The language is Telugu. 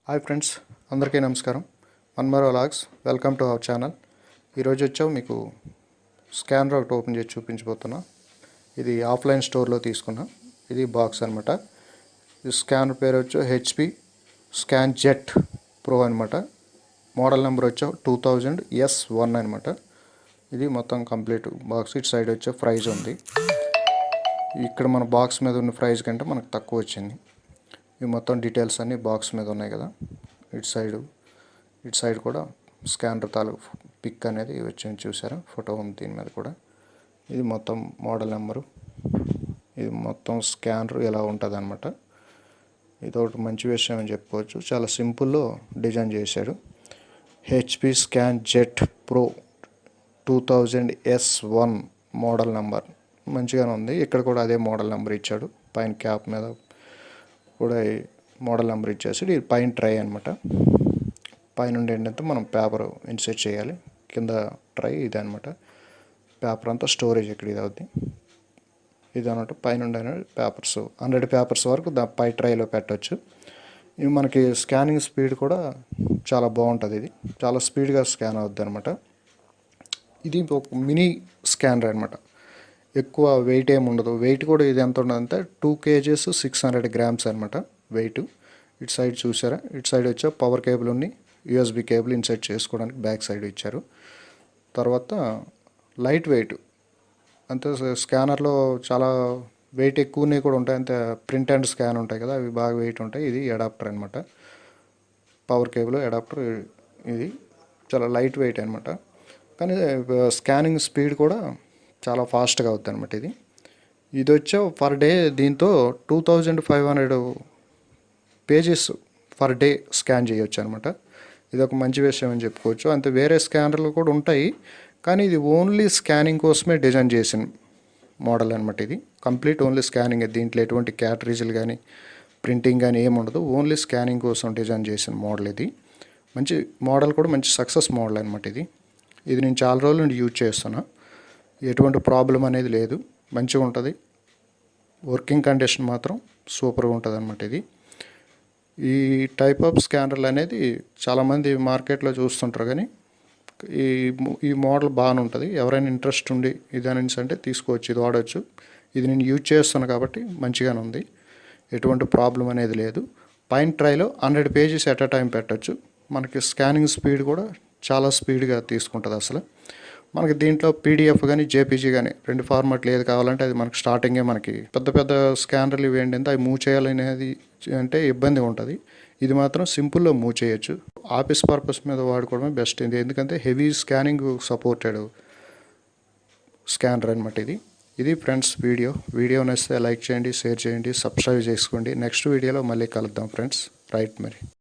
హాయ్ ఫ్రెండ్స్, అందరికీ నమస్కారం. మన్మరో vlogs, welcome to our channel. ఈరోజు వచ్చావు మీకు స్కానర్ ఒకటి ఓపెన్ చేసి చూపించబోతున్నా. ఇది ఆఫ్లైన్ స్టోర్లో తీసుకున్నా. ఇది బాక్స్ అనమాట. ఈ స్కానర్ పేరు వచ్చి హెచ్పి స్కాన్ జెట్ ప్రో అనమాట. మోడల్ నెంబర్ వచ్చా 2000S1 అనమాట. ఇది మొత్తం కంప్లీట్ బాక్స్. ఇటు సైడ్ వచ్చే ప్రైజ్ ఉంది. ఇక్కడ మన బాక్స్ మీద ఉన్న ప్రైజ్ కంటే మనకు తక్కువ వచ్చింది. ఈ మొత్తం డీటెయిల్స్ అన్నీ బాక్స్ మీద ఉన్నాయి కదా. ఇటు సైడ్ కూడా స్కానర్ తాలూకు పిక్ అనేది వచ్చింది, చూసారా? ఫోటో ఉంది దీని మీద కూడా. ఇది మొత్తం మోడల్ నెంబరు. ఇది మొత్తం స్కానర్ ఎలా ఉంటుంది అనమాట. ఇది ఒకటి మంచి విషయం అని చెప్పుకోవచ్చు. చాలా సింపుల్లో డిజైన్ చేశాడు. HP scan jet pro 2000S1 model number మంచిగానే ఉంది. ఇక్కడ కూడా అదే మోడల్ నెంబర్ ఇచ్చాడు. పైన క్యాప్ మీద కూడా మోడల్ నెంబర్ ఇచ్చేసి ఇది పైన ట్రై అనమాట. పైన ఏంటంటే మనం పేపర్ ఇన్సర్ట్ చేయాలి. కింద ట్రై ఇది అనమాట. పేపర్ అంతా స్టోరేజ్ ఇక్కడ ఇది అవుద్ది. ఇది అన్నట్టు పైన పేపర్స్ 100 పేపర్స్ వరకు పై ట్రైలో పెట్టవచ్చు. ఇవి మనకి స్కానింగ్ స్పీడ్ కూడా చాలా బాగుంటుంది. ఇది చాలా స్పీడ్గా స్కాన్ అవుద్ది అనమాట. ఇది ఒక మినీ స్కానర్ అనమాట. ఎక్కువ వెయిట్ ఏమి ఉండదు. వెయిట్ కూడా ఇది ఎంత ఉండదంటే 2 kgs 600 grams అనమాట వెయిట్. ఇటు సైడ్ చూసారా? ఇటు సైడ్ వచ్చా పవర్ కేబుల్ ఉంది. యూఎస్బి కేబుల్ ఇన్సర్ట్ చేసుకోవడానికి బ్యాక్ సైడ్ ఇచ్చారు. తర్వాత లైట్ వెయిట్. అంతే. స్కానర్లో చాలా వెయిట్ ఎక్కువనే కూడా ఉంటాయి. అంతే ప్రింట్ అండ్ స్కాన్ ఉంటాయి కదా, అవి బాగా వెయిట్ ఉంటాయి. ఇది అడాప్టర్ అనమాట. Power cable adapter. ఇది చాలా లైట్ వెయిట్ అనమాట. కానీ స్కానింగ్ స్పీడ్ కూడా చాలా ఫాస్ట్గా అవుతుంది అనమాట. ఇది వచ్చా పర్ డే దీంతో 2500 పేజెస్ పర్ డే స్కాన్ చేయొచ్చు అనమాట. ఇది ఒక మంచి విషయం అని చెప్పుకోవచ్చు. అంతే వేరే స్కానర్లు కూడా ఉంటాయి, కానీ ఇది ఓన్లీ స్కానింగ్ కోసమే డిజైన్ చేసిన మోడల్ అనమాట. ఇది కంప్లీట్ ఓన్లీ స్కానింగ్. దీంట్లో ఎటువంటి క్యాటరీజులు కానీ ప్రింటింగ్ కానీ ఏమి ఉండదు. ఓన్లీ స్కానింగ్ కోసం డిజైన్ చేసిన మోడల్ ఇది. మంచి మోడల్ కూడా మంచి సక్సెస్ మోడల్ అనమాట. ఇది నేను చాలా రోజుల నుండి యూజ్ చేస్తున్నా. ఎటువంటి ప్రాబ్లం అనేది లేదు. మంచిగా ఉంటుంది. వర్కింగ్ కండిషన్ మాత్రం సూపర్గా ఉంటుంది అనమాట. ఈ టైప్ ఆఫ్ స్కానర్లు అనేది చాలామంది మార్కెట్లో చూస్తుంటారు, కానీ ఈ మోడల్ బాగానే ఉంటుంది. ఎవరైనా ఇంట్రెస్ట్ ఉండి ఇదనేసి అంటే తీసుకోవచ్చు, ఇది వాడచ్చు. ఇది నేను యూజ్ చేస్తాను కాబట్టి మంచిగానే ఉంది. ఎటువంటి ప్రాబ్లం అనేది లేదు. పైన ట్రైలో 100 పేజెస్ ఎట్ అ టైం పెట్టచ్చు. మనకి స్కానింగ్ స్పీడ్ కూడా చాలా స్పీడ్గా తీసుకుంటుంది. అసలు మనకి దీంట్లో పీడిఎఫ్ కానీ జేపీజీ కానీ 2 ఫార్మాట్లు ఏది కావాలంటే అది మనకి స్టార్టింగే. మనకి పెద్ద పెద్ద స్కానర్లు ఇవి ఏంటంటే అవి మూవ్ చేయాలనేది అంటే ఇబ్బంది ఉంటుంది. ఇది మాత్రం సింపుల్లో మూవ్ చేయొచ్చు. ఆఫీస్ పర్పస్ మీద వాడుకోవడమే బెస్ట్. ఎందుకంటే హెవీ స్కానింగ్ సపోర్టెడ్ స్కానర్ అనమాట. ఇది ఫ్రెండ్స్ వీడియో నచ్చితే లైక్ చేయండి, షేర్ చేయండి, సబ్స్క్రైబ్ చేసుకోండి. నెక్స్ట్ వీడియోలో మళ్ళీ కలుద్దాం ఫ్రెండ్స్. రైట్ మరి.